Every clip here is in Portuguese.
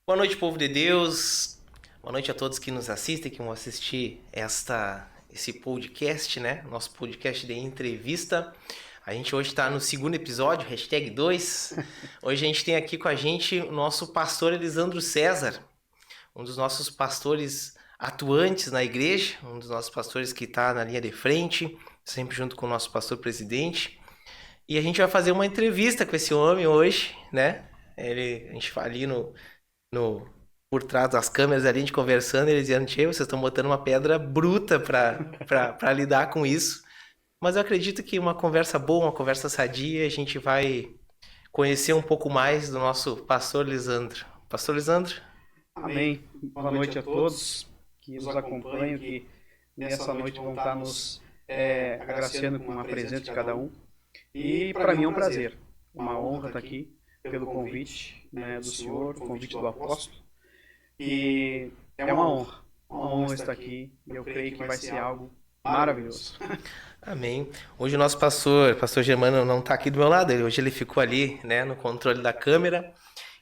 Boa noite, povo de Deus. Boa noite a todos que nos assistem, que vão assistir esse podcast, né? Nosso podcast de entrevista. A gente hoje está no segundo episódio, hashtag 2. Hoje a gente tem aqui com a gente o nosso pastor Elisandro César, um dos nossos pastores atuantes na igreja, um dos nossos pastores que está na linha de frente, sempre junto com o nosso pastor presidente. E a gente vai fazer uma entrevista com esse homem hoje, né? A gente vai ali no por trás das câmeras ali, a gente conversando, eles dizendo, tchê, vocês estão botando uma pedra bruta pra lidar com isso. Mas eu acredito que uma conversa boa, uma conversa sadia, a gente vai conhecer um pouco mais do nosso pastor Lisandro. Pastor Lisandro? Amém. Boa noite a todos que nos acompanham, que nessa noite vão estar nos agraciando com a presença de cada um. E para mim é um prazer, uma honra estar aqui pelo convite, né, do Senhor, o convite do apóstolo. E é uma honra estar aqui e eu creio que vai ser algo maravilhoso. Amém. Hoje o nosso pastor Germano, não está aqui do meu lado, hoje ele ficou ali, né, no controle da câmera.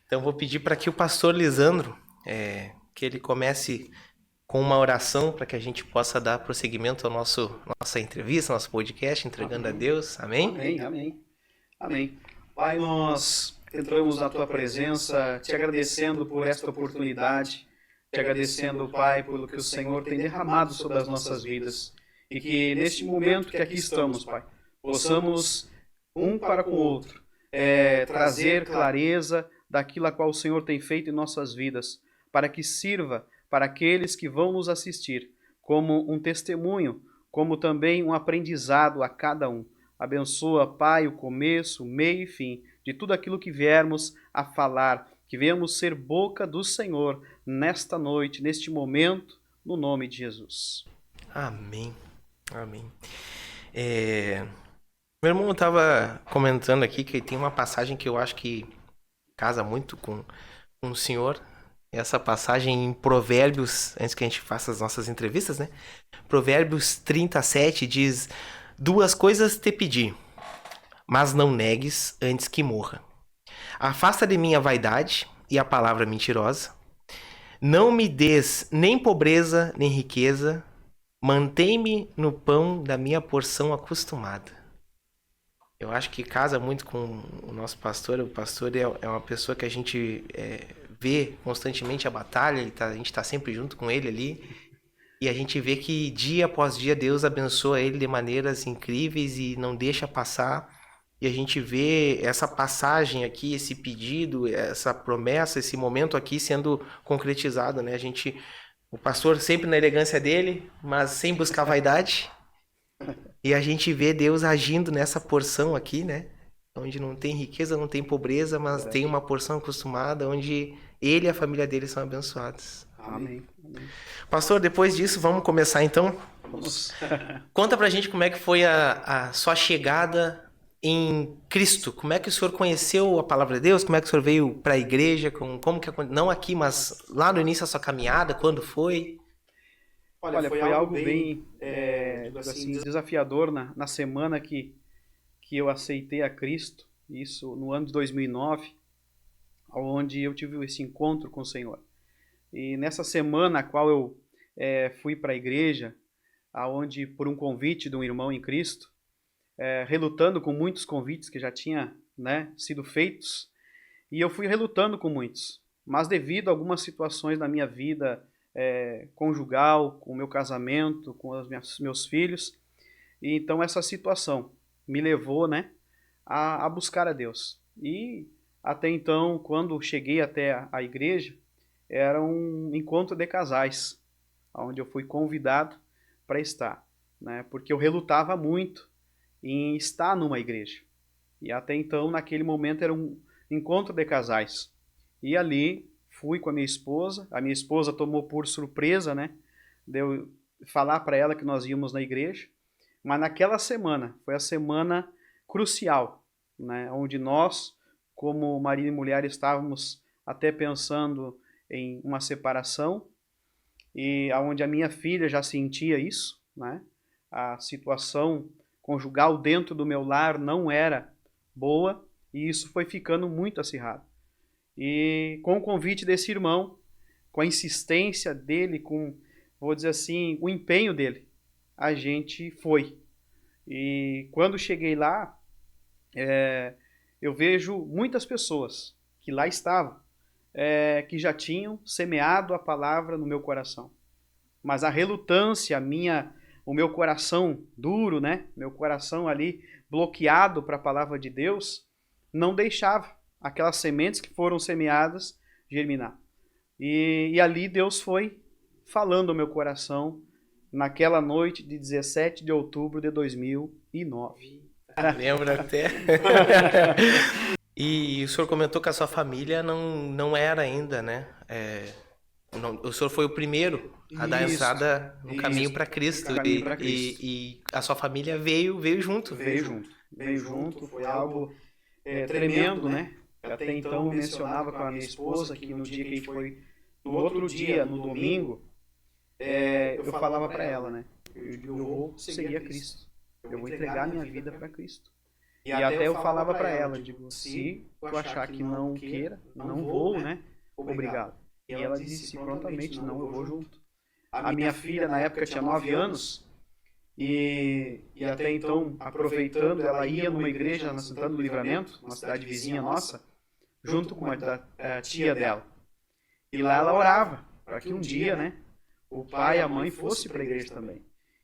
Então eu vou pedir para que o pastor Lisandro, que ele comece com uma oração para que a gente possa dar prosseguimento à nossa entrevista, nosso podcast, entregando a Deus. Amém? Amém, amém, amém. Pai, nós entramos na tua presença, te agradecendo por esta oportunidade, te agradecendo, Pai, pelo que o Senhor tem derramado sobre as nossas vidas. E que neste momento que aqui estamos, Pai, possamos, um para com o outro, trazer clareza daquilo a qual o Senhor tem feito em nossas vidas, para que sirva para aqueles que vão nos assistir como um testemunho, como também um aprendizado a cada um. Abençoa, Pai, o começo, o meio e fim de tudo aquilo que viermos a falar, que venhamos ser boca do Senhor nesta noite, neste momento, no nome de Jesus. Amém. Amém. Meu irmão estava comentando aqui que tem uma passagem que eu acho que casa muito com o senhor. Essa passagem em Provérbios, antes que a gente faça as nossas entrevistas, né? Provérbios 37 diz: duas coisas te pedi, mas não negues antes que morra. Afasta de mim a vaidade e a palavra mentirosa. Não me des nem pobreza nem riqueza. Mantém-me no pão da minha porção acostumada. Eu acho que casa muito com o nosso pastor. O pastor é uma pessoa que a gente vê constantemente a batalha, a gente está sempre junto com ele ali. E a gente vê que dia após dia Deus abençoa ele de maneiras incríveis e não deixa passar. E a gente vê essa passagem aqui, esse pedido, essa promessa, esse momento aqui sendo concretizado, né? O pastor sempre na elegância dele, mas sem buscar vaidade. E a gente vê Deus agindo nessa porção aqui, né? Onde não tem riqueza, não tem pobreza, mas tem uma porção acostumada, onde ele e a família dele são abençoados. Amém. Amém. Pastor, depois disso, vamos começar então? Vamos. Conta pra gente como é que foi a sua chegada em Cristo. Como é que o senhor conheceu a palavra de Deus? Como é que o senhor veio para a igreja? Como que não aqui, mas lá no início da sua caminhada? Quando foi? Olha, foi algo bem assim, desafiador na semana que eu aceitei a Cristo, isso no ano de 2009, onde eu tive esse encontro com o Senhor. E nessa semana a qual eu fui para a igreja, aonde por um convite de um irmão em Cristo, relutando com muitos convites que já tinha, né, sido feitos, e eu fui relutando com muitos, mas devido a algumas situações na minha vida conjugal, com o meu casamento, com os meus filhos, e então essa situação me levou, né, a buscar a Deus. E até então, quando cheguei até a igreja, era um encontro de casais, onde eu fui convidado para estar, né, porque eu relutava muito em estar numa igreja. E até então, naquele momento, era um encontro de casais. E ali fui com a minha esposa tomou por surpresa, né, de eu falar para ela que nós íamos na igreja, mas naquela semana, foi a semana crucial, né, onde nós, como marido e mulher, estávamos até pensando em uma separação, e aonde a minha filha já sentia isso, né, a situação conjugal dentro do meu lar não era boa, e isso foi ficando muito acirrado. E com o convite desse irmão, com a insistência dele, com, vou dizer assim, o empenho dele, a gente foi. E quando cheguei lá, eu vejo muitas pessoas que lá estavam, que já tinham semeado a palavra no meu coração. Mas a relutância, o meu coração duro, né? Meu coração ali bloqueado para a palavra de Deus, não deixava aquelas sementes que foram semeadas germinar. E ali Deus foi falando ao meu coração naquela noite de 17 de outubro de 2009. Lembro até. E o senhor comentou que a sua família não era ainda, né? O senhor foi o primeiro a dar entrada no caminho para Cristo. E a sua família veio junto. Veio junto. Foi algo tremendo, né? Até então eu mencionava com a minha esposa que no dia que a gente foi, no outro dia, no domingo, eu falava para ela, né? Eu vou seguir a Cristo. Eu vou entregar minha vida para Cristo. E até eu falava para ela, digo, se tu achar que não queira, não vou, né? Obrigado. E ela disse prontamente, não, eu vou junto. A minha filha, na época, tinha 9 anos, e até então, aproveitando, ela ia numa igreja na Santana do Livramento, uma cidade vizinha nossa, junto com a tia dela. E lá ela orava, para que um dia, né, o pai e a mãe fossem para a igreja também.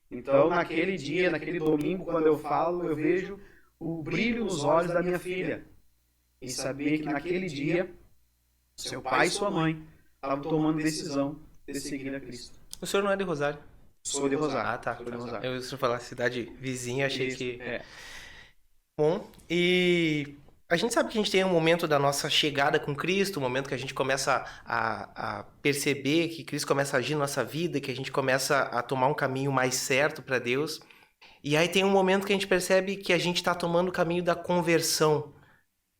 Então, naquele dia, naquele domingo, quando eu falo, eu vejo o brilho nos olhos da minha filha. E saber que naquele dia, seu pai e sua mãe estavam tomando decisão de seguir a Cristo. O senhor não é de Rosário? Sou de Rosário. Ah, tá. Sou de Rosário. Eu ia falar cidade vizinha, achei Isso, que... Bom, e a gente sabe que a gente tem um momento da nossa chegada com Cristo, um momento que a gente começa a perceber que Cristo começa a agir na nossa vida, que a gente começa a tomar um caminho mais certo para Deus. E aí tem um momento que a gente percebe que a gente está tomando o caminho da conversão.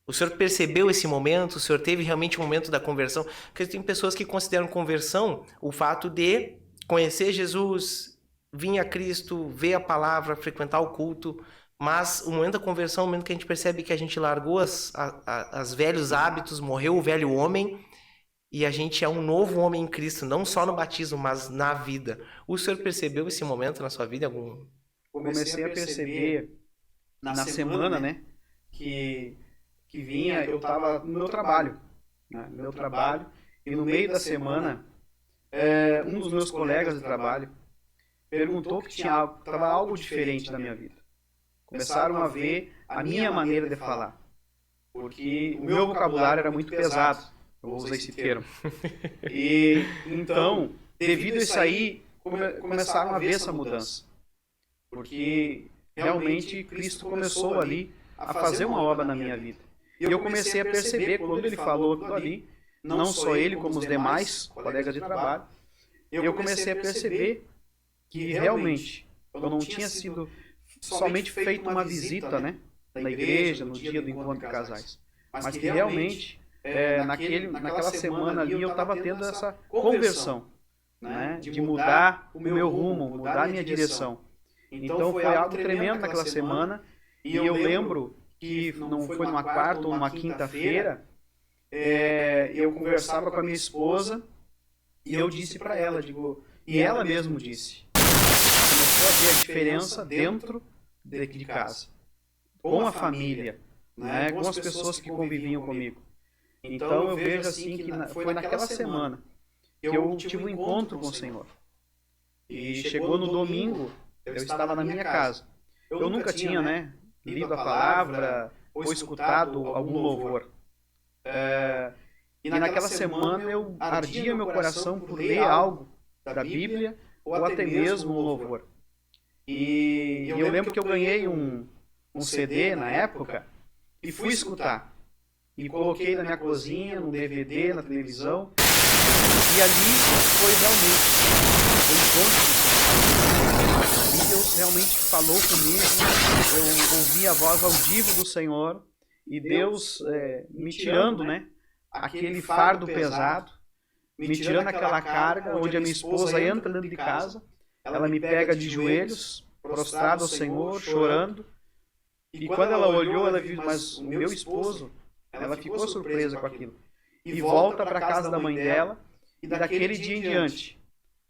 O senhor percebeu esse momento? O senhor teve realmente um momento da conversão? Porque tem pessoas que consideram conversão o fato de conhecer Jesus, vir a Cristo, ver a palavra, frequentar o culto. Mas o momento da conversão é o momento que a gente percebe que a gente largou os velhos hábitos, morreu o velho homem e a gente é um novo homem em Cristo, não só no batismo, mas na vida. O senhor percebeu esse momento na sua vida? Comecei a perceber na semana, né, que vinha, eu estava no meu trabalho, e no meio da semana, um dos meus colegas de trabalho perguntou que estava algo diferente na minha vida. Começaram a ver a minha maneira de falar, porque o meu vocabulário era muito pesado, eu vou usar esse termo. E então, devido a isso aí, começaram a ver essa mudança. Porque realmente Cristo começou ali a fazer uma obra na minha vida. E eu comecei a perceber, quando ele falou aquilo ali, não só ele, como os demais colegas de trabalho, eu comecei a perceber que realmente eu não tinha sido somente feito uma visita, né, na igreja, no dia do encontro de casais, mas que realmente, naquela semana ali, eu estava tendo essa conversão, né, de mudar o meu rumo, mudar a minha direção. Então foi algo tremendo naquela semana, e eu lembro que não foi numa quarta ou numa quinta-feira, eu conversava com a minha esposa e eu disse para ela, e ela mesmo disse, começou a ver a diferença dentro de casa, com a família, né, com as pessoas que conviviam comigo. Então eu vejo assim que foi naquela semana que eu tive um encontro com o Senhor. E chegou no domingo, eu estava na minha casa. Eu nunca tinha, né, lido a palavra ou escutado algum louvor. E naquela semana eu ardia meu coração por ler algo da Bíblia ou até mesmo um louvor. E eu lembro que eu ganhei um CD na época e fui escutar. E coloquei na minha cozinha, no DVD, na televisão. E ali foi realmente o encontro com o Senhor. E Deus realmente falou comigo. Eu ouvi a voz audível do Senhor. E Deus me tirando, né, aquele fardo pesado, me tirando aquela carga, onde a minha esposa entra dentro de casa, ela me pega de joelhos, prostrado ao Senhor, chorando. E quando ela olhou, ela viu, mas o meu esposo, ela ficou surpresa com aquilo. e volta para a casa da mãe dela, e daquele dia em diante,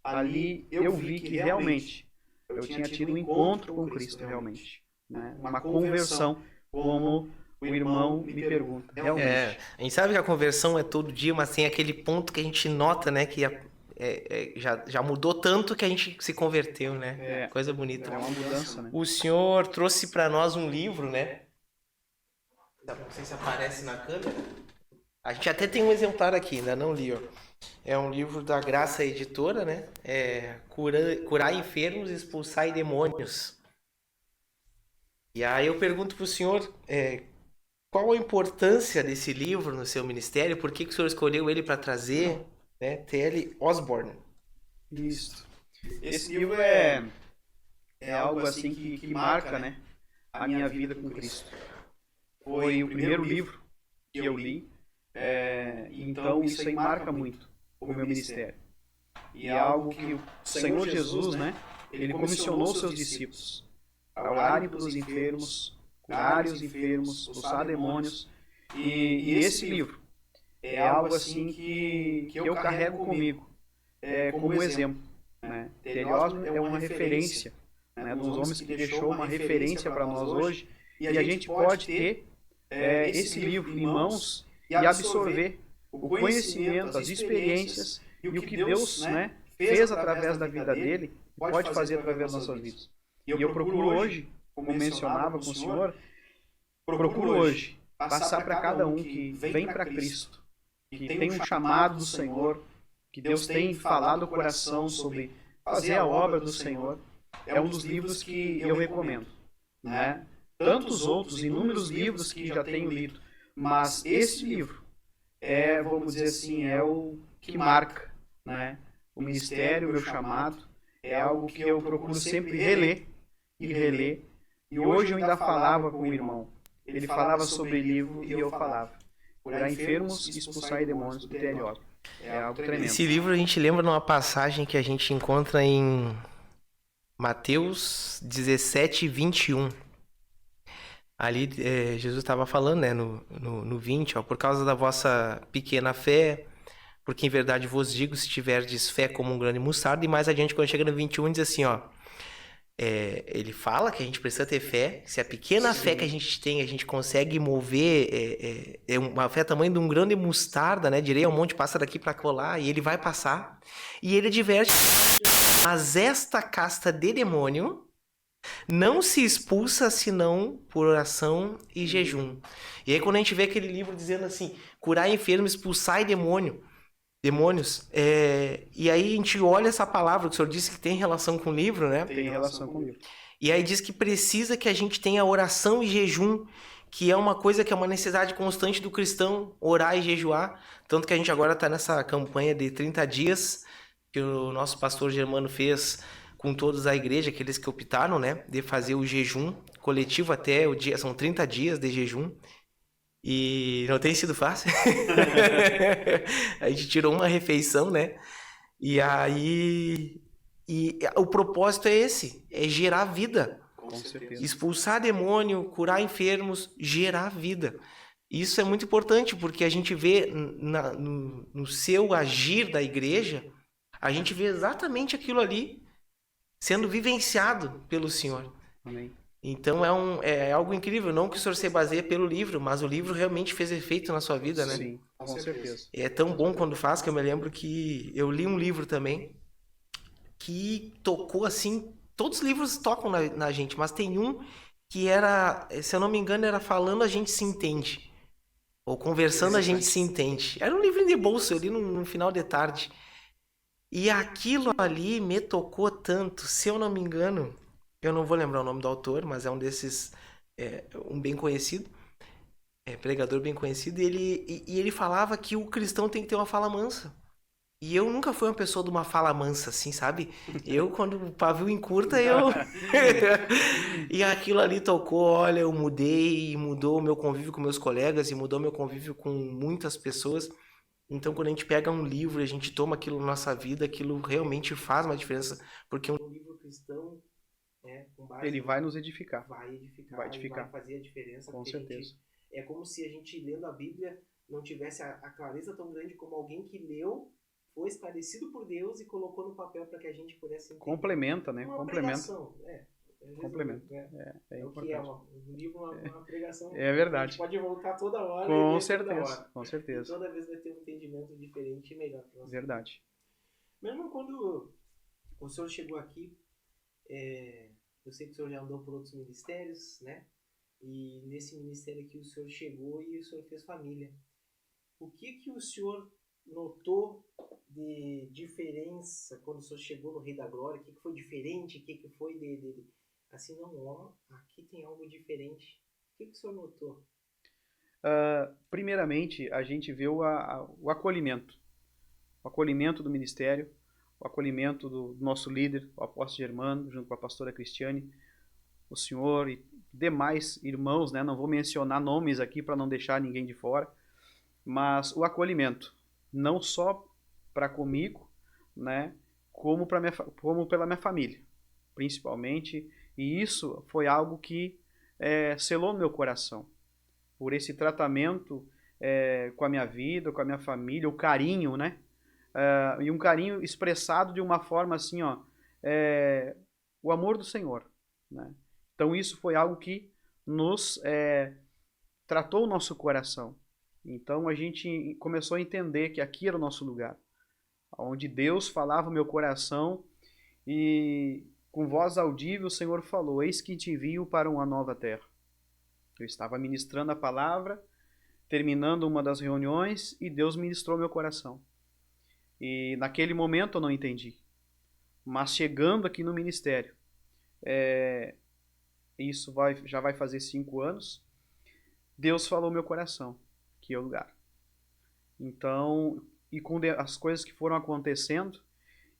ali eu vi que realmente eu tinha tido um encontro com Cristo realmente, né? Uma conversão, como o irmão me pergunta, realmente. A gente sabe que a conversão é todo dia, mas tem aquele ponto que a gente nota, né, que já mudou tanto que a gente se converteu, né? Coisa bonita. É uma mudança, né? O senhor trouxe para nós um livro, né? Não sei se aparece na câmera. A gente até tem um exemplar aqui, ainda não li, ó. É um livro da Graça Editora, né? Curar enfermos, expulsar demônios. E aí eu pergunto pro senhor, qual a importância desse livro no seu ministério? Por que o senhor escolheu ele para trazer, né? T.L. Osborne. Isso. Esse livro é algo assim que marca, né, a minha vida com Cristo. Foi o primeiro livro que eu li, então isso aí marca muito o meu ministério. E é algo que o Senhor Jesus, né, ele comissionou seus discípulos a orarem pelos enfermos, curarem os enfermos, expulsar demônios. E esse livro é algo assim que eu carrego comigo, como exemplo, né? T.L. Osborne é uma referência, né, dos homens que deixou uma referência para nós hoje, e a gente pode ter esse livro em mãos e absorver o conhecimento, as experiências e o que Deus, né, fez através da vida dele e pode fazer através das nossas vidas. E eu procuro hoje, como mencionava com o senhor, procuro hoje passar para cada um que vem para Cristo, que tem um chamado do Senhor, que Deus tem falado o coração sobre fazer a obra do Senhor. É um dos livros que eu recomendo, né? Tantos outros, inúmeros livros que já tenho lido, mas esse livro vamos dizer assim, é o que marca, né, o ministério, o meu chamado. É algo que eu procuro sempre reler e reler. E hoje eu ainda falava com o irmão. Ele falava sobre o livro e eu falava. Curar enfermos e expulsar demônios do T.L. Osborne. É algo tremendo. Esse livro a gente lembra de uma passagem que a gente encontra em Mateus 17, 21. Ali Jesus estava falando, né, no 20, ó, por causa da vossa pequena fé, porque em verdade vos digo, se tiverdes fé como um grão de mostarda. E mais adiante, quando chega no 21, diz assim, ó, ele fala que a gente precisa ter fé. Se a pequena fé que a gente tem, a gente consegue mover, uma fé tamanho de um grão de mostarda, né? Direi ao monte, passa daqui para colar, e ele vai passar. E ele adverte, mas esta casta de demônio não se expulsa senão por oração e jejum. E aí quando a gente vê aquele livro dizendo assim, curar enfermos, expulsar demônios, e aí a gente olha essa palavra que o senhor disse que tem relação com o livro, né? Tem relação com o livro. E aí diz que precisa que a gente tenha oração e jejum, que é uma coisa que é uma necessidade constante do cristão, orar e jejuar. Tanto que a gente agora está nessa campanha de 30 dias, que o nosso pastor Germano fez com todos da igreja, aqueles que optaram, né, de fazer o jejum coletivo até o dia, são 30 dias de jejum. E não tem sido fácil. A gente tirou uma refeição, né? E aí... E o propósito é esse, é gerar vida. Com certeza. Expulsar demônio, curar enfermos, gerar vida. Isso é muito importante, porque a gente vê no seu agir da igreja, a gente vê exatamente aquilo ali sendo vivenciado pelo Senhor. Amém. Então é algo incrível, não que o senhor se baseie pelo livro, mas o livro realmente fez efeito na sua vida, né? Sim, com certeza. É tão bom quando faz, que eu me lembro que eu li um livro também que tocou assim, todos os livros tocam na gente, mas tem um que era, se eu não me engano, era Falando a Gente Se Entende, ou Conversando a Gente Se Entende. Era um livrinho de bolso, eu li no final de tarde. E aquilo ali me tocou tanto, se eu não me engano, eu não vou lembrar o nome do autor, mas é um desses, um bem conhecido, pregador bem conhecido, e ele falava que o cristão tem que ter uma fala mansa. E eu nunca fui uma pessoa de uma fala mansa, assim, sabe? Eu, quando o pavio encurta, eu... E aquilo ali tocou, olha, eu mudei, mudou o meu convívio com meus colegas, e mudou meu convívio com muitas pessoas. Então, quando a gente pega um livro e a gente toma aquilo na nossa vida, aquilo realmente faz uma diferença. Porque um livro cristão, com base ele vai nos edificar. Vai edificar. Vai edificar. Vai fazer a diferença. Com certeza. É como se a gente, lendo a Bíblia, não tivesse a clareza tão grande como alguém que leu, foi esclarecido por Deus e colocou no papel para que a gente pudesse entender. Complementa, né? Uma Complementa. pregação, Complementa. É o que é um livro, uma pregação. É verdade. A gente pode voltar toda hora com e ler certeza, toda hora. Com certeza. E toda vez vai ter um entendimento diferente e melhor para nós. Verdade. Mesmo quando o senhor chegou aqui, eu sei que o senhor já andou por outros ministérios, né? E nesse ministério aqui o senhor chegou e o senhor fez família. O que o senhor notou de diferença quando o senhor chegou no Rei da Glória? O que foi diferente? O que foi de assim, não, ó, aqui tem algo diferente. O que o senhor notou? Primeiramente, a gente vê o acolhimento. O acolhimento do ministério, o acolhimento do nosso líder, o apóstolo Germano, junto com a pastora Cristiane, o senhor e demais irmãos, né? Não vou mencionar nomes aqui para não deixar ninguém de fora, mas o acolhimento, não só para comigo, né? Como pela minha família, principalmente. E isso foi algo que selou no meu coração. Por esse tratamento com a minha vida, com a minha família, o carinho, né? E um carinho expressado de uma forma assim, ó, o amor do Senhor, né? Então isso foi algo que nos tratou o nosso coração. Então a gente começou a entender que aqui era o nosso lugar, onde Deus falava o meu coração e com voz audível o Senhor falou: eis que te envio para uma nova terra. Eu estava ministrando a palavra, terminando uma das reuniões, e Deus ministrou meu coração. E naquele momento eu não entendi. Mas chegando aqui no ministério, isso já vai fazer 5 anos, Deus falou meu coração, que é o lugar. Então, e com as coisas que foram acontecendo,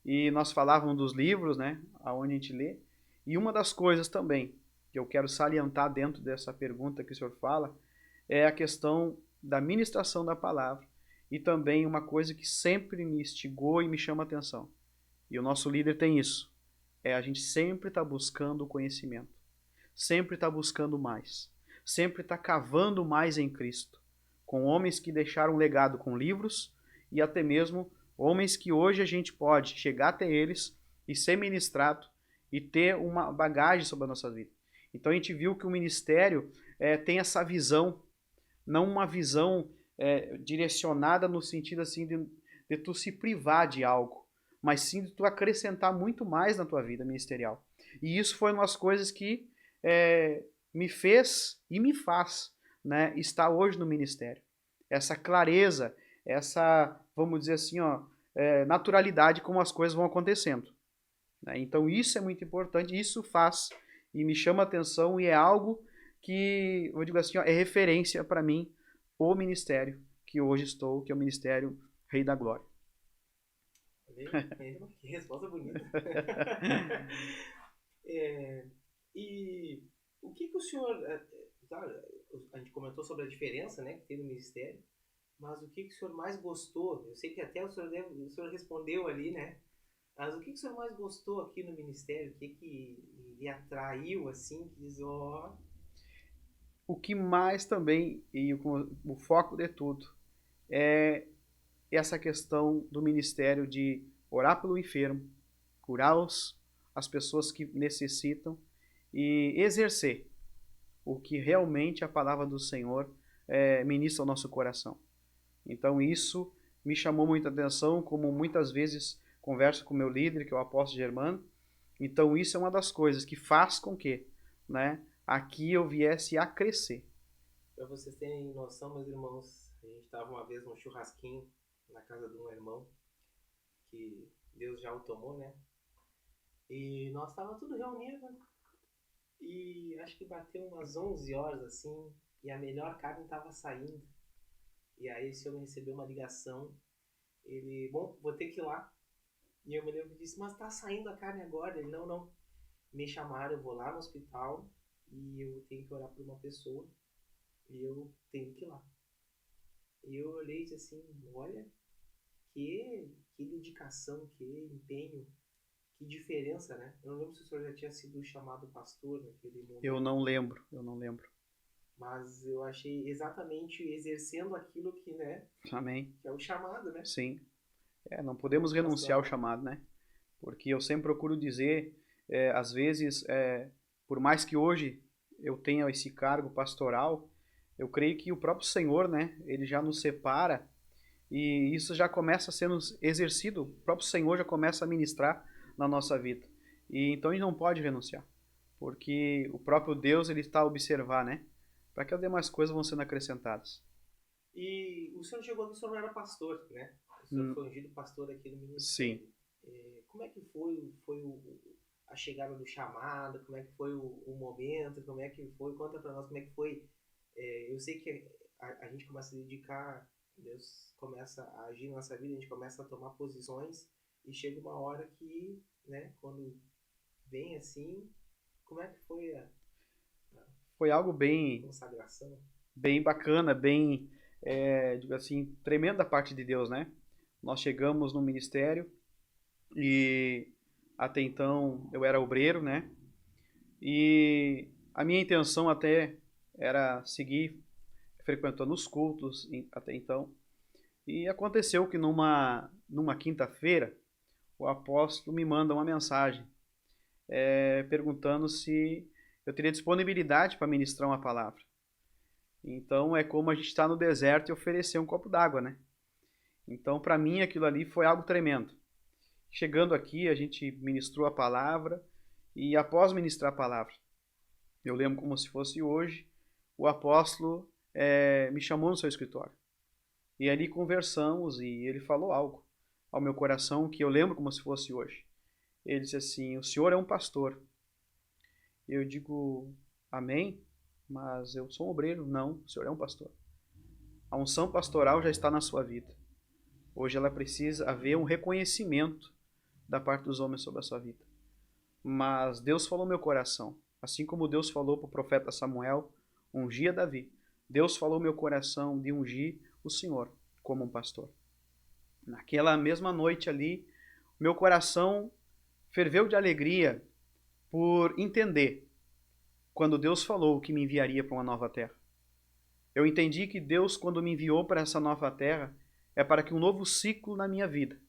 e nós falávamos dos livros, né, aonde a gente lê, e uma das coisas também que eu quero salientar dentro dessa pergunta que o senhor fala, é a questão da ministração da palavra, e também uma coisa que sempre me instigou e me chama a atenção. E o nosso líder tem isso. A gente sempre está buscando o conhecimento. Sempre está buscando mais. Sempre está cavando mais em Cristo. Com homens que deixaram um legado com livros e até mesmo homens que hoje a gente pode chegar até eles e ser ministrado e ter uma bagagem sobre a nossa vida. Então a gente viu que o ministério tem essa visão, não uma visão direcionada no sentido assim de tu se privar de algo, mas sim de tu acrescentar muito mais na tua vida ministerial. E isso foi uma das coisas que me fez e me faz, né, estar hoje no ministério. Essa clareza, essa, vamos dizer assim, ó, naturalidade como as coisas vão acontecendo. Né? Então isso é muito importante, isso faz e me chama a atenção e é algo que, eu digo assim, ó, é referência para mim, o ministério que hoje estou, que é o Ministério Rei da Glória. Que resposta bonita. E o que o senhor... a gente comentou sobre a diferença, né, que tem no ministério, mas o que o senhor mais gostou? Eu sei que até o senhor respondeu ali, né? Mas o que o senhor mais gostou aqui no ministério? O que lhe atraiu, assim, que diz, ó... O que mais também, e o foco de tudo, é essa questão do ministério de orar pelo enfermo, curar as pessoas que necessitam e exercer o que realmente a palavra do Senhor ministra ao nosso coração. Então isso me chamou muita atenção, como muitas vezes converso com o meu líder, que é o apóstolo Germano. Então isso é uma das coisas que faz com que, né, aqui eu viesse a crescer. Para vocês terem noção, meus irmãos, a gente estava uma vez num churrasquinho na casa de um irmão, que Deus já o tomou, né? E nós estávamos tudo reunidos, e acho que bateu umas 11 horas, assim, e a melhor carne estava saindo. E aí o senhor recebeu uma ligação, ele, bom, vou ter que ir lá. E eu me lembro que disse, mas tá saindo a carne agora? Ele, não. Me chamaram, eu vou lá no hospital e eu tenho que orar por uma pessoa e eu tenho que ir lá. E eu olhei e disse assim, olha, que dedicação, que empenho, que diferença, né? Eu não lembro se o senhor já tinha sido chamado pastor naquele momento. Eu não lembro. Mas eu achei exatamente exercendo aquilo que, né? Amém. Que é o chamado, né? Sim. Não podemos renunciar ao chamado, né? Porque eu sempre procuro dizer, às vezes, por mais que hoje eu tenha esse cargo pastoral, eu creio que o próprio Senhor, né? Ele já nos separa e isso já começa a ser exercido. O próprio Senhor já começa a ministrar na nossa vida. E então a gente não pode renunciar, porque o próprio Deus ele está a observar, né? Para que as demais coisas vão sendo acrescentadas. E o senhor chegou, o senhor não era pastor, né? O senhor foi ungido pastor aqui no ministério. Sim. Como é que foi a chegada do chamado? Como é que foi o momento? Como é que foi? Conta para nós como é que foi. Eu sei que a gente começa a dedicar, Deus começa a agir na nossa vida, a gente começa a tomar posições e chega uma hora que, né, quando vem assim, como é que foi a Foi algo bem consagração? Bem bacana, bem, digo assim, tremendo da parte de Deus, né? Nós chegamos no ministério e até então eu era obreiro, né? E a minha intenção até era seguir frequentando os cultos até então. E aconteceu que numa quinta-feira o apóstolo me manda uma mensagem perguntando se eu teria disponibilidade para ministrar uma palavra. Então é como a gente está no deserto e oferecer um copo d'água, né? Então para mim aquilo ali foi algo tremendo. Chegando aqui a gente ministrou a palavra e após ministrar a palavra, eu lembro como se fosse hoje, o apóstolo me chamou no seu escritório. E ali conversamos e ele falou algo ao meu coração que eu lembro como se fosse hoje. Ele disse assim: o senhor é um pastor. Eu digo: amém? Mas eu sou um obreiro. Não, o senhor é um pastor. A unção pastoral já está na sua vida. Hoje ela precisa haver um reconhecimento da parte dos homens sobre a sua vida. Mas Deus falou no meu coração, assim como Deus falou para o profeta Samuel, ungir Davi. Deus falou no meu coração de ungir o Senhor como um pastor. Naquela mesma noite ali, meu coração ferveu de alegria por entender quando Deus falou que me enviaria para uma nova terra. Eu entendi que Deus, quando me enviou para essa nova terra, é para que um novo ciclo na minha vida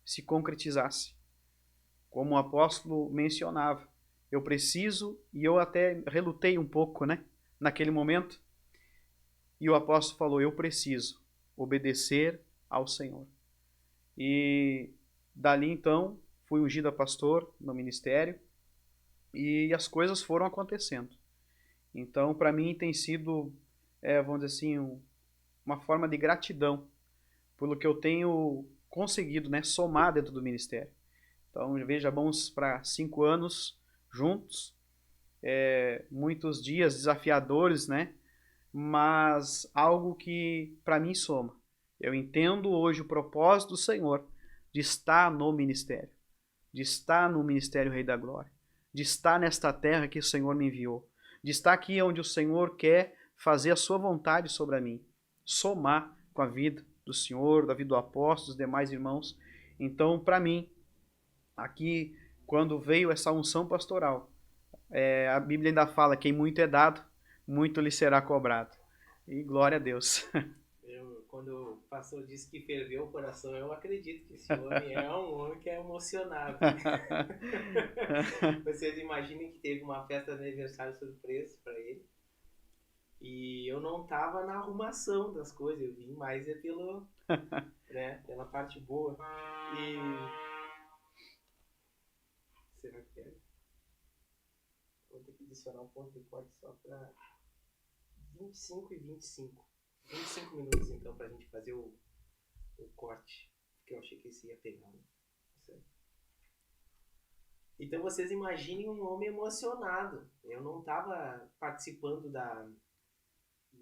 se concretizasse. Como o apóstolo mencionava, eu preciso, e eu até relutei um pouco, né, naquele momento, e o apóstolo falou: eu preciso obedecer ao Senhor. E dali então fui ungido a pastor no ministério e as coisas foram acontecendo. Então para mim tem sido, vamos dizer assim, uma forma de gratidão pelo que eu tenho conseguido, né, somar dentro do ministério. Então veja, vamos para 5 anos juntos, muitos dias desafiadores, né? Mas algo que para mim soma. Eu entendo hoje o propósito do Senhor de estar no ministério, de estar no ministério Rei da Glória, de estar nesta terra que o Senhor me enviou, de estar aqui onde o Senhor quer fazer a sua vontade sobre a mim, somar com a vida do Senhor, da vida do apóstolo, dos demais irmãos. Então, para mim, aqui, quando veio essa unção pastoral, a Bíblia ainda fala: quem muito é dado, muito lhe será cobrado. E glória a Deus. Quando o pastor disse que ferveu o coração, eu acredito que esse homem é um homem que é emocionado. Vocês imaginem que teve uma festa de aniversário surpresa para ele. E eu não tava na arrumação das coisas, eu vim mais pela parte boa. E será que é? Vou ter que adicionar um ponto de corte só para 25 e 25. 25 minutos então pra gente fazer o corte, que eu achei que esse ia pegar, né? Certo. Então vocês imaginem um homem emocionado. Eu não estava participando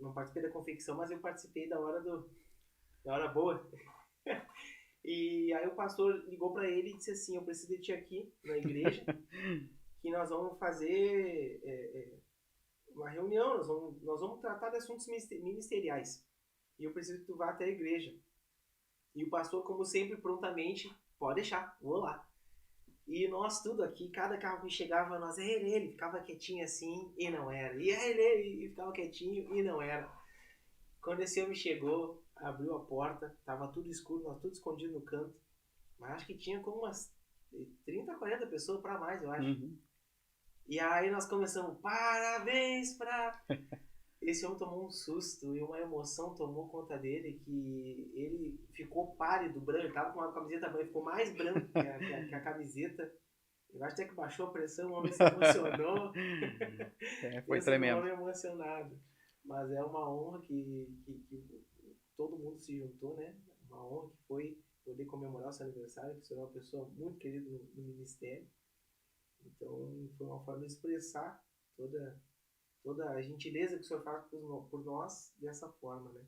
não participei da confecção, mas eu participei da hora boa. E aí o pastor ligou para ele e disse assim: eu preciso de ti aqui na igreja, que nós vamos fazer uma reunião, nós vamos tratar de assuntos ministeriais. E eu preciso que tu vá até a igreja. E o pastor, como sempre, prontamente: pode deixar, vou lá. E nós tudo aqui, cada carro que chegava, nós, é ele, ficava quietinho assim e não era. E é ele, e ficava quietinho e não era. Quando esse homem chegou, abriu a porta, tava tudo escuro, nós tudo escondido no canto. Mas acho que tinha como umas 30, 40 pessoas pra mais, eu acho. E aí nós começamos, parabéns pra... Esse homem tomou um susto e uma emoção tomou conta dele que ele ficou pálido, branco. Ele tava com uma camiseta branca, ficou mais branco que a camiseta. Eu acho até que baixou a pressão, o homem se emocionou. Foi tremendo. Um homem emocionado. Mas é uma honra que todo mundo se juntou, né? Uma honra que foi poder comemorar o seu aniversário, que o senhor é uma pessoa muito querida no ministério. Então, foi uma forma de expressar toda a gentileza que o senhor faz por nós dessa forma, né?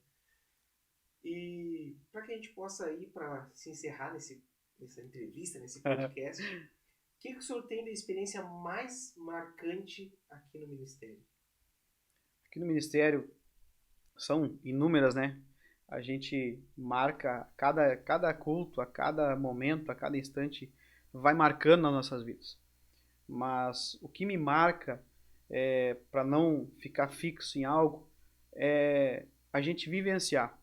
E para que a gente possa ir para se encerrar nessa entrevista, nesse podcast, o que o senhor tem de experiência mais marcante aqui no ministério? Aqui no ministério são inúmeras, né? A gente marca cada culto, a cada momento, a cada instante, vai marcando nas nossas vidas. Mas o que me marca, para não ficar fixo em algo, é a gente vivenciar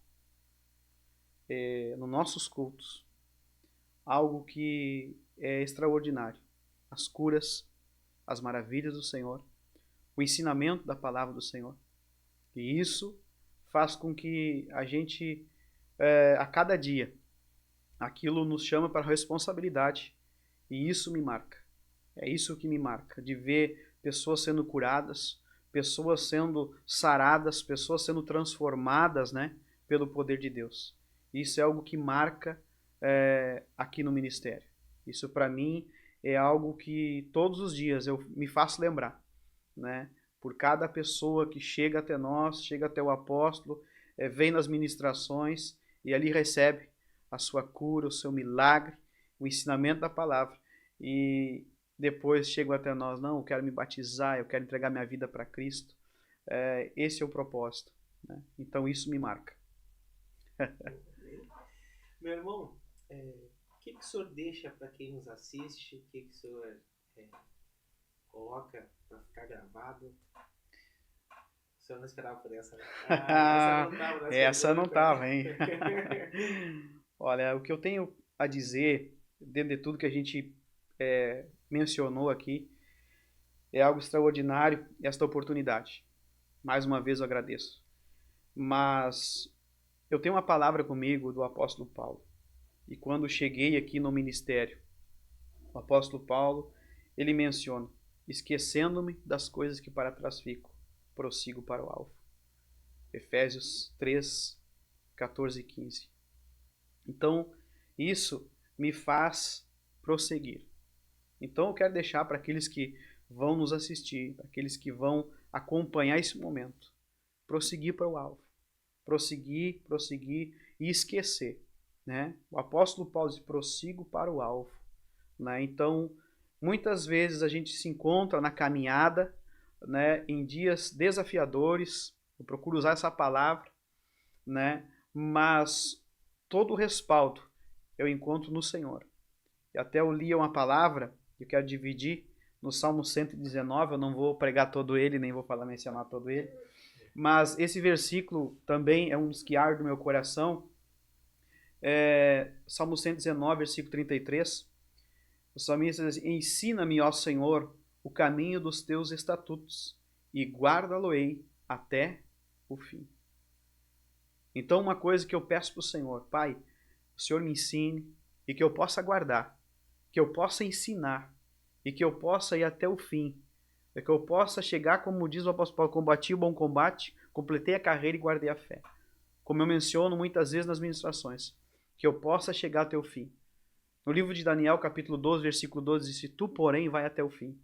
nos nossos cultos algo que é extraordinário. As curas, as maravilhas do Senhor, o ensinamento da palavra do Senhor. E isso faz com que a gente, a cada dia, aquilo nos chama para a responsabilidade. E isso me marca. É isso que me marca, de ver pessoas sendo curadas, pessoas sendo saradas, pessoas sendo transformadas, né, pelo poder de Deus. Isso é algo que marca aqui no ministério. Isso para mim é algo que todos os dias eu me faço lembrar, né? Por cada pessoa que chega até nós, chega até o apóstolo, vem nas ministrações e ali recebe a sua cura, o seu milagre, o ensinamento da palavra. E depois chegam até nós, não, eu quero me batizar, eu quero entregar minha vida para Cristo. Esse é o propósito, né? Então isso me marca. Meu irmão, o que o senhor deixa para quem nos assiste? O que o senhor coloca para ficar gravado? O senhor não esperava por essa, né? Essa não estava, hein? Olha, o que eu tenho a dizer, dentro de tudo que a gente mencionou aqui, é algo extraordinário, esta oportunidade. Mais uma vez eu agradeço. Mas eu tenho uma palavra comigo do apóstolo Paulo. E quando cheguei aqui no ministério, o apóstolo Paulo, ele menciona, esquecendo-me das coisas que para trás ficam, prossigo para o alvo. Efésios 3, 14 e 15. Então, isso me faz prosseguir. Então, eu quero deixar para aqueles que vão nos assistir, para aqueles que vão acompanhar esse momento, prosseguir para o alvo. Prosseguir e esquecer, né? O apóstolo Paulo diz, prossigo para o alvo, né? Então, muitas vezes a gente se encontra na caminhada, né, em dias desafiadores, eu procuro usar essa palavra, né, mas todo o respaldo eu encontro no Senhor. E até eu li uma palavra que eu quero dividir no Salmo 119, eu não vou pregar todo ele, nem vou mencionar todo ele, mas esse versículo também é um dos que arde no meu coração. Salmo 119, versículo 33, o salmista diz, ensina-me, ó Senhor, o caminho dos teus estatutos, e guarda-lo-ei até o fim. Então, uma coisa que eu peço para o Senhor, Pai, o Senhor me ensine, e que eu possa guardar, que eu possa ensinar, e que eu possa ir até o fim, e que eu possa chegar, como diz o apóstolo Paulo, combati o bom combate, completei a carreira e guardei a fé. Como eu menciono muitas vezes nas ministrações, que eu possa chegar até o fim. No livro de Daniel, capítulo 12, versículo 12, diz, tu, porém, vai até o fim.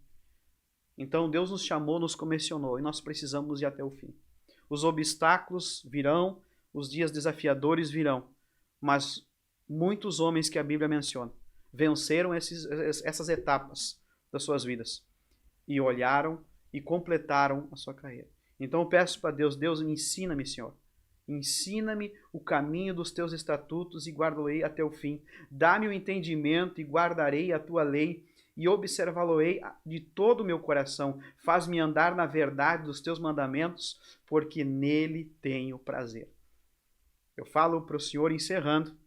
Então, Deus nos chamou, nos comissionou, e nós precisamos ir até o fim. Os obstáculos virão, os dias desafiadores virão, mas muitos homens que a Bíblia menciona venceram essas etapas das suas vidas e olharam e completaram a sua carreira. Então, eu peço para Deus, Deus, ensina-me, Senhor. Ensina-me o caminho dos teus estatutos e guardarei até o fim. Dá-me o entendimento e guardarei a tua lei e observá-lo-ei de todo o meu coração. Faz-me andar na verdade dos teus mandamentos, porque nele tenho prazer. Eu falo para o Senhor, encerrando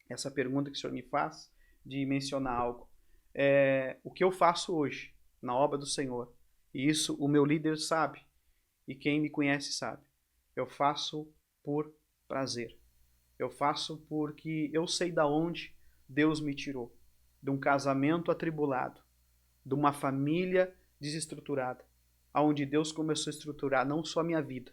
essa pergunta que o Senhor me faz, de mencionar algo. O que eu faço hoje, na obra do Senhor, e isso o meu líder sabe, e quem me conhece sabe. Eu faço por prazer. Eu faço porque eu sei da onde Deus me tirou. De um casamento atribulado, de uma família desestruturada, aonde Deus começou a estruturar não só a minha vida,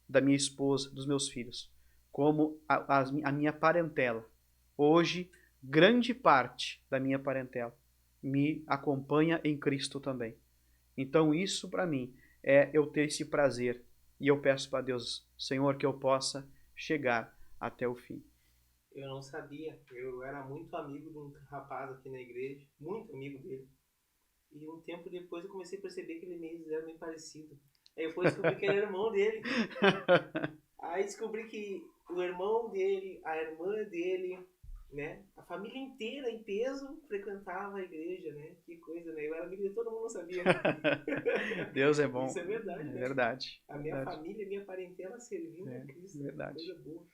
da minha esposa, dos meus filhos, como a minha parentela. Hoje, grande parte da minha parentela me acompanha em Cristo também. Então isso para mim é eu ter esse prazer, e eu peço para Deus, Senhor, que eu possa chegar até o fim. Eu não sabia, eu era muito amigo de um rapaz aqui na igreja, muito amigo dele. E um tempo depois eu comecei a perceber que ele era meio parecido. Aí depois descobri que ele era irmão dele. Aí descobri que o irmão dele, a irmã dele, né? A família inteira em peso frequentava a igreja, né? Que coisa, né? Eu era amigo de todo mundo, não sabia. Deus é bom. Isso é verdade, né? É verdade. A minha família, minha parentela servindo a Cristo. Verdade. Coisa boa.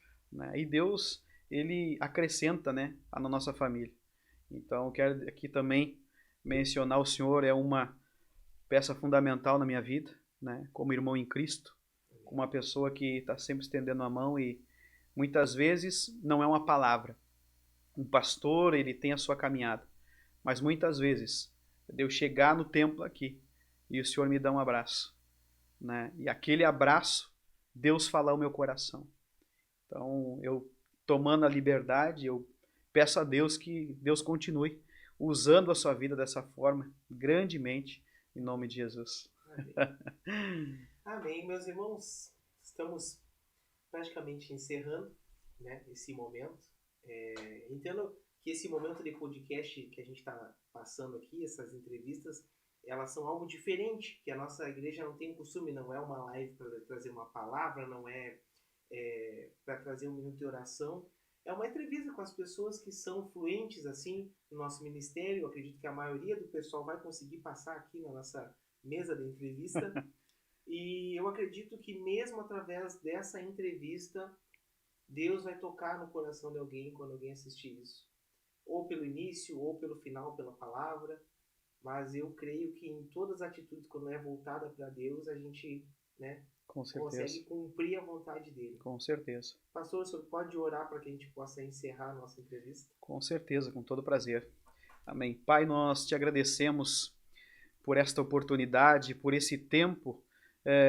E Deus, ele acrescenta, né, na nossa família. Então, eu quero aqui também mencionar o Senhor é uma peça fundamental na minha vida, né, como irmão em Cristo, como uma pessoa que está sempre estendendo a mão e muitas vezes não é uma palavra. Um pastor, ele tem a sua caminhada, mas muitas vezes eu chegar no templo aqui e o Senhor me dá um abraço, né, e aquele abraço, Deus fala ao meu coração. Então, eu tomando a liberdade, eu peço a Deus que Deus continue usando a sua vida dessa forma, grandemente, em nome de Jesus. Amém. Amém. Meus irmãos, estamos praticamente encerrando, né, esse momento. Entendo que esse momento de podcast que a gente está passando aqui, essas entrevistas, elas são algo diferente, que a nossa igreja não tem o costume, não é uma live para trazer uma palavra, não é para trazer um minuto de oração. É uma entrevista com as pessoas que são fluentes assim no nosso ministério. Eu acredito que a maioria do pessoal vai conseguir passar aqui na nossa mesa de entrevista. E eu acredito que mesmo através dessa entrevista, Deus vai tocar no coração de alguém quando alguém assistir isso. Ou pelo início, ou pelo final, pela palavra. Mas eu creio que em todas as atitudes, quando é voltada para Deus, a gente, né, consegue cumprir a vontade dele. Com certeza. Pastor, o senhor pode orar para que a gente possa encerrar a nossa entrevista? Com certeza, com todo prazer. Amém. Pai, nós te agradecemos por esta oportunidade, por esse tempo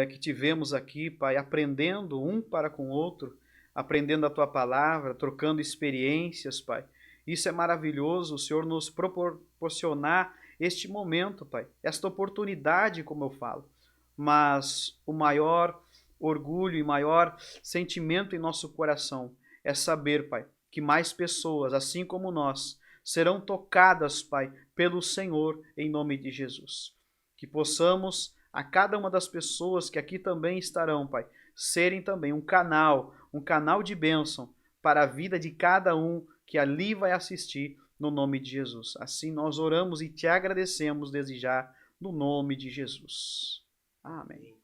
que tivemos aqui, Pai, aprendendo um para com o outro, aprendendo a Tua palavra, trocando experiências, Pai. Isso é maravilhoso, o Senhor nos proporcionar este momento, Pai, esta oportunidade, como eu falo. Mas o maior orgulho e maior sentimento em nosso coração é saber, Pai, que mais pessoas, assim como nós, serão tocadas, Pai, pelo Senhor, em nome de Jesus. Que possamos, a cada uma das pessoas que aqui também estarão, Pai, serem também um canal de bênção para a vida de cada um que ali vai assistir, no nome de Jesus. Assim nós oramos e te agradecemos desde já, no nome de Jesus. Amém.